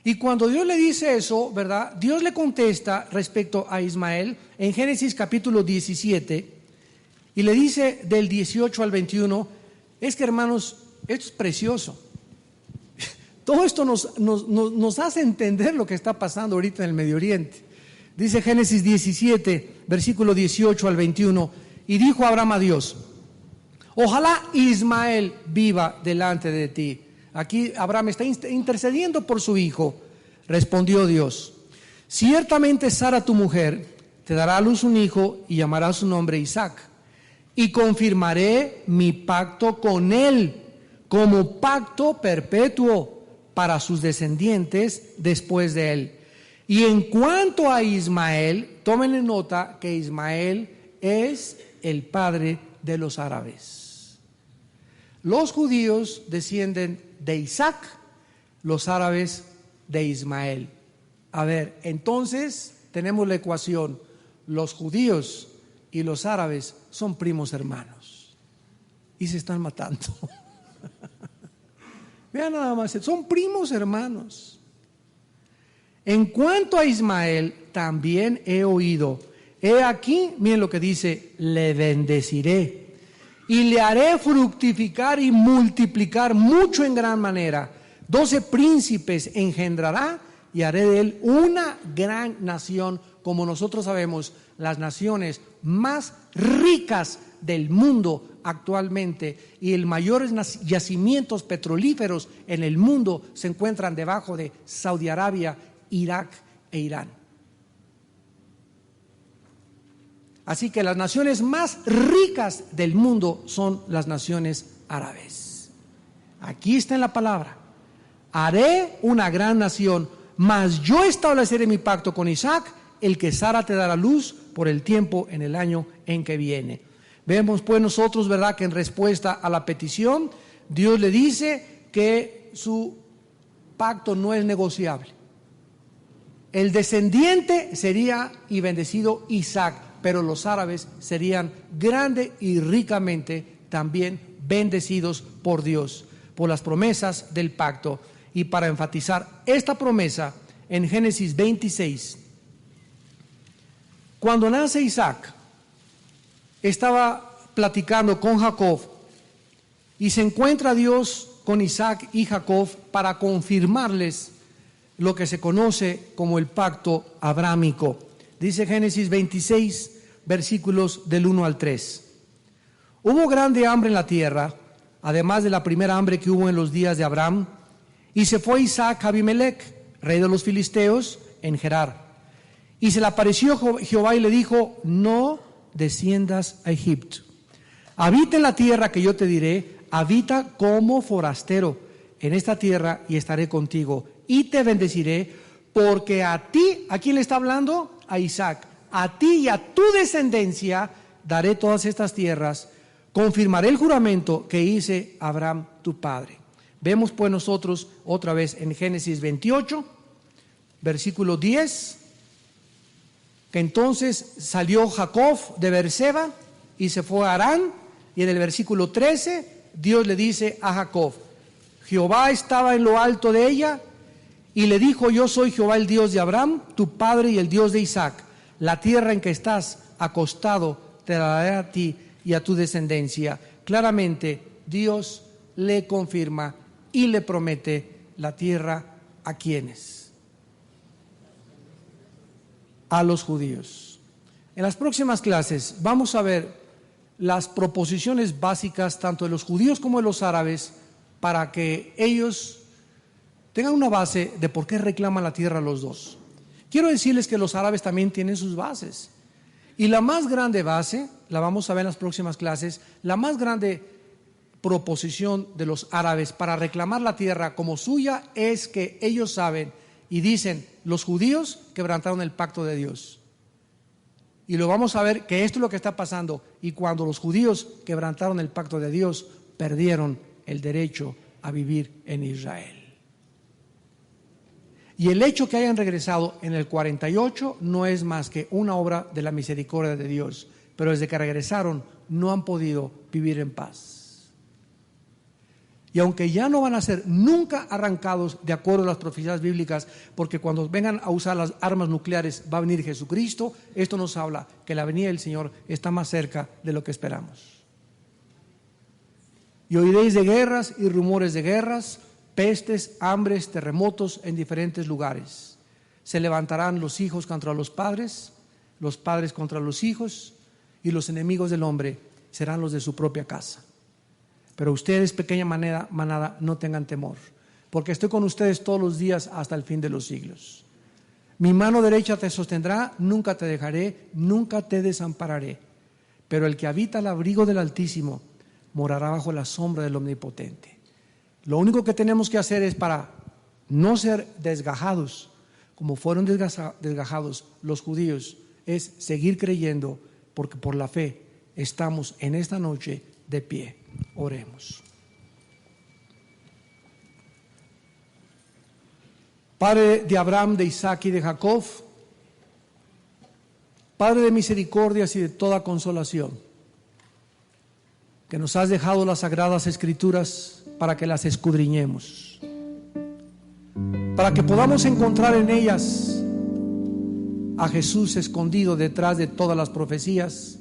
Y cuando Dios le dice eso, ¿verdad? Dios le contesta respecto a Ismael en Génesis capítulo 17 y le dice del 18 al 21, es que hermanos, esto es precioso. Todo esto nos hace entender lo que está pasando ahorita en el Medio Oriente. Dice Génesis 17, versículo 18 al 21, y dijo Abraham a Dios: ojalá Ismael viva delante de ti. Aquí Abraham está intercediendo por su hijo. Respondió Dios: ciertamente Sara tu mujer te dará a luz un hijo y llamará su nombre Isaac. Y confirmaré mi pacto con él como pacto perpetuo para sus descendientes después de él. Y en cuanto a Ismael, tómenle nota que Ismael es el padre de los árabes. Los judíos descienden de Isaac, los árabes de Ismael. A ver, entonces tenemos la ecuación: los judíos y los árabes son primos hermanos y se están matando. Vean nada más, son primos hermanos. En cuanto a Ismael, también he oído, he aquí, miren lo que dice: le bendeciré y le haré fructificar y multiplicar mucho en gran manera. 12 príncipes engendrará y haré de él una gran nación. Como nosotros sabemos, las naciones más ricas del mundo actualmente y el mayores yacimientos petrolíferos en el mundo se encuentran debajo de Saudi Arabia, Irak e Irán. Así que las naciones más ricas del mundo son las naciones árabes. Aquí está en la palabra: haré una gran nación, mas yo estableceré mi pacto con Isaac, el que Sara te dará luz por el tiempo en el año en que viene. Vemos pues nosotros, ¿verdad?, que en respuesta a la petición, Dios le dice que su pacto no es negociable. El descendiente sería y bendecido Isaac, pero los árabes serían grande y ricamente también bendecidos por Dios, por las promesas del pacto. Y para enfatizar esta promesa, en Génesis 26, cuando nace Isaac, estaba platicando con Jacob y se encuentra Dios con Isaac y Jacob para confirmarles lo que se conoce como el pacto abrámico. Dice Génesis 26, versículos del 1 al 3. Hubo grande hambre en la tierra, además de la primera hambre que hubo en los días de Abraham, y se fue Isaac a Abimelech, rey de los filisteos, en Gerar. Y se le apareció Jehová y le dijo: no desciendas a Egipto. Habita en la tierra que yo te diré, habita como forastero en esta tierra y estaré contigo y te bendeciré, porque a ti, ¿a quién le está hablando? A Isaac. A ti y a tu descendencia daré todas estas tierras, confirmaré el juramento que hice a Abraham tu padre. Vemos pues nosotros otra vez en Génesis 28, versículo 10, que entonces salió Jacob de Beerseba y se fue a Harán, y en el versículo 13 Dios le dice a Jacob: Jehová estaba en lo alto de ella y le dijo: yo soy Jehová el Dios de Abraham tu padre y el Dios de Isaac. La tierra en que estás acostado te la daré a ti y a tu descendencia. Claramente Dios le confirma y le promete la tierra. ¿A quiénes? A los judíos. En las próximas clases vamos a ver las proposiciones básicas tanto de los judíos como de los árabes para que ellos tengan una base de por qué reclaman la tierra los dos. Quiero decirles que los árabes también tienen sus bases. Y la más grande base, la vamos a ver en las próximas clases, la más grande proposición de los árabes para reclamar la tierra como suya es que ellos saben y dicen: los judíos quebrantaron el pacto de Dios. Y lo vamos a ver que esto es lo que está pasando. Y cuando los judíos quebrantaron el pacto de Dios, perdieron el derecho a vivir en Israel. Y el hecho que hayan regresado en el 48 no es más que una obra de la misericordia de Dios. Pero desde que regresaron no han podido vivir en paz. Y aunque ya no van a ser nunca arrancados de acuerdo a las profecías bíblicas, porque cuando vengan a usar las armas nucleares va a venir Jesucristo, esto nos habla que la venida del Señor está más cerca de lo que esperamos. Y oiréis de guerras y rumores de guerras, pestes, hambres, terremotos en diferentes lugares. Se levantarán los hijos contra los padres contra los hijos, y los enemigos del hombre serán los de su propia casa. Pero ustedes, pequeña manada, no tengan temor, porque estoy con ustedes todos los días hasta el fin de los siglos. Mi mano derecha te sostendrá, nunca te dejaré, nunca te desampararé. Pero el que habita al abrigo del Altísimo morará bajo la sombra del Omnipotente. Lo único que tenemos que hacer es, para no ser desgajados, como fueron desgajados los judíos, es seguir creyendo, porque por la fe estamos en esta noche de pie. Oremos. Padre de Abraham, de Isaac y de Jacob, Padre de misericordias y de toda consolación, que nos has dejado las sagradas escrituras para que las escudriñemos, para que podamos encontrar en ellas a Jesús escondido detrás de todas las profecías,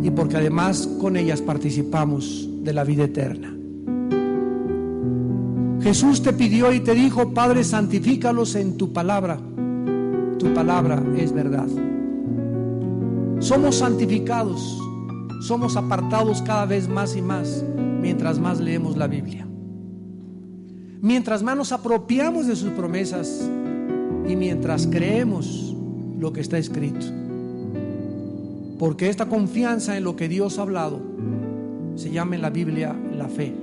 y porque además con ellas participamos de la vida eterna. Jesús te pidió y te dijo: Padre, santifícalos en tu palabra es verdad. Somos santificados, somos apartados cada vez más y más mientras más leemos la Biblia, mientras más nos apropiamos de sus promesas y mientras creemos lo que está escrito. Porque esta confianza en lo que Dios ha hablado se llama en la Biblia la fe.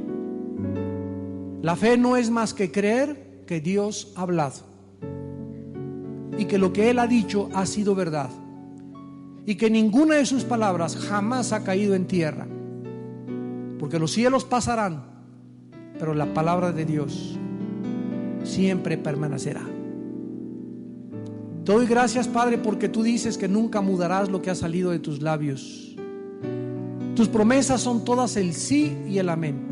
La fe no es más que creer que Dios ha hablado y que lo que Él ha dicho ha sido verdad, y que ninguna de sus palabras jamás ha caído en tierra, porque los cielos pasarán, pero la palabra de Dios siempre permanecerá. Te doy gracias, Padre, porque tú dices que nunca mudarás lo que ha salido de tus labios. Tus promesas son todas el sí y el amén.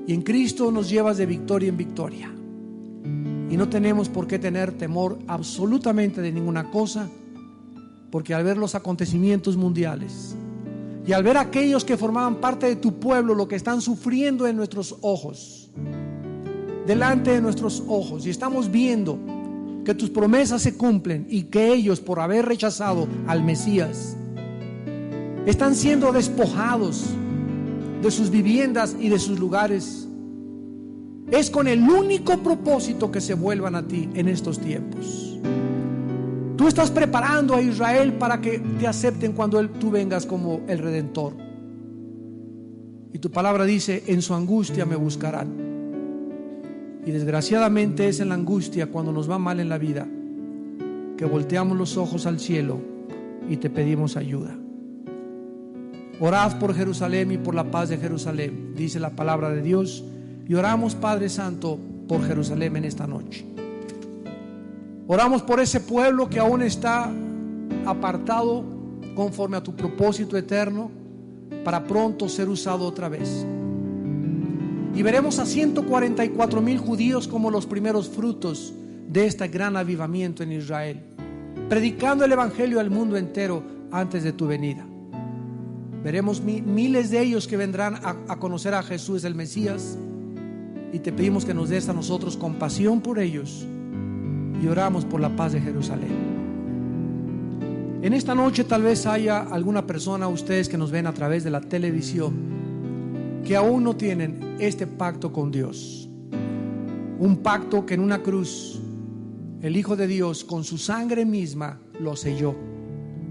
Y en Cristo nos llevas de victoria en victoria. Y no tenemos por qué tener temor absolutamente de ninguna cosa, porque al ver los acontecimientos mundiales y al ver a aquellos que formaban parte de tu pueblo lo que están sufriendo en nuestros ojos, delante de nuestros ojos, y estamos viendo que tus promesas se cumplen y que ellos, por haber rechazado al Mesías, están siendo despojados de sus viviendas y de sus lugares, es con el único propósito que se vuelvan a ti en estos tiempos. Tú estás preparando a Israel para que te acepten cuando tú vengas como el Redentor. Y tu palabra dice: en su angustia me buscarán. Y desgraciadamente es en la angustia, cuando nos va mal en la vida, que volteamos los ojos al cielo y te pedimos ayuda. Orad por Jerusalén y por la paz de Jerusalén, dice la palabra de Dios. Y oramos, Padre Santo, por Jerusalén en esta noche. Oramos por ese pueblo que aún está apartado conforme a tu propósito eterno, para pronto ser usado otra vez. Y veremos a 144,000 judíos como los primeros frutos de este gran avivamiento en Israel, predicando el evangelio al mundo entero antes de tu venida. Veremos miles de ellos que vendrán a conocer a Jesús el Mesías, y te pedimos que nos des a nosotros compasión por ellos, y oramos por la paz de Jerusalén. En esta noche tal vez haya alguna persona, ustedes que nos ven a través de la televisión, que aún no tienen este pacto con Dios. Un pacto que en una cruz el Hijo de Dios con su sangre misma lo selló,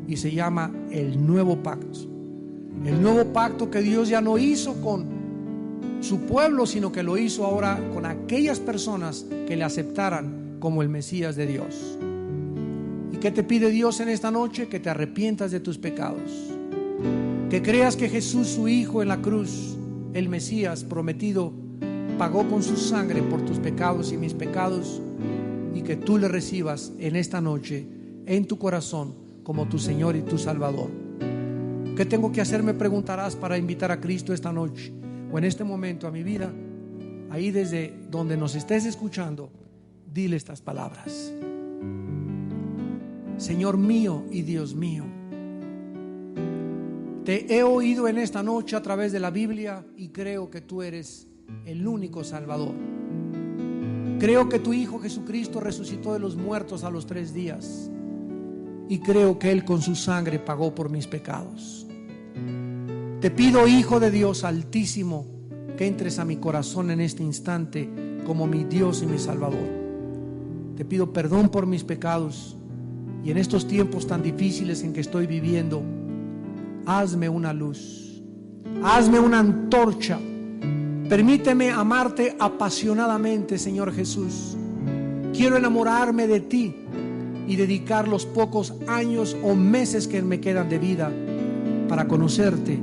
y se llama el nuevo pacto. El nuevo pacto que Dios ya no hizo con su pueblo, sino que lo hizo ahora con aquellas personas que le aceptaran como el Mesías de Dios. ¿Y qué te pide Dios en esta noche? Que te arrepientas de tus pecados, que creas que Jesús, su Hijo, en la cruz, el Mesías prometido, pagó con su sangre por tus pecados y mis pecados, y que tú le recibas en esta noche en tu corazón como tu Señor y tu Salvador. ¿Qué tengo que hacer? Me preguntarás, para invitar a Cristo esta noche o en este momento a mi vida. Ahí desde donde nos estés escuchando, dile estas palabras: Señor mío y Dios mío, te he oído en esta noche a través de la Biblia, y creo que tú eres el único Salvador. Creo que tu Hijo Jesucristo resucitó de los muertos a los 3 días, y creo que Él con su sangre pagó por mis pecados. Te pido, Hijo de Dios Altísimo, que entres a mi corazón en este instante como mi Dios y mi Salvador. Te pido perdón por mis pecados, y en estos tiempos tan difíciles en que estoy viviendo, hazme una luz, hazme una antorcha. Permíteme amarte apasionadamente, Señor Jesús. Quiero enamorarme de ti y dedicar los pocos años o meses que me quedan de vida para conocerte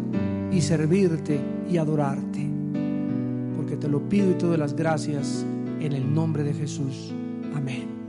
y servirte y adorarte. Porque te lo pido y te doy las gracias en el nombre de Jesús. Amén.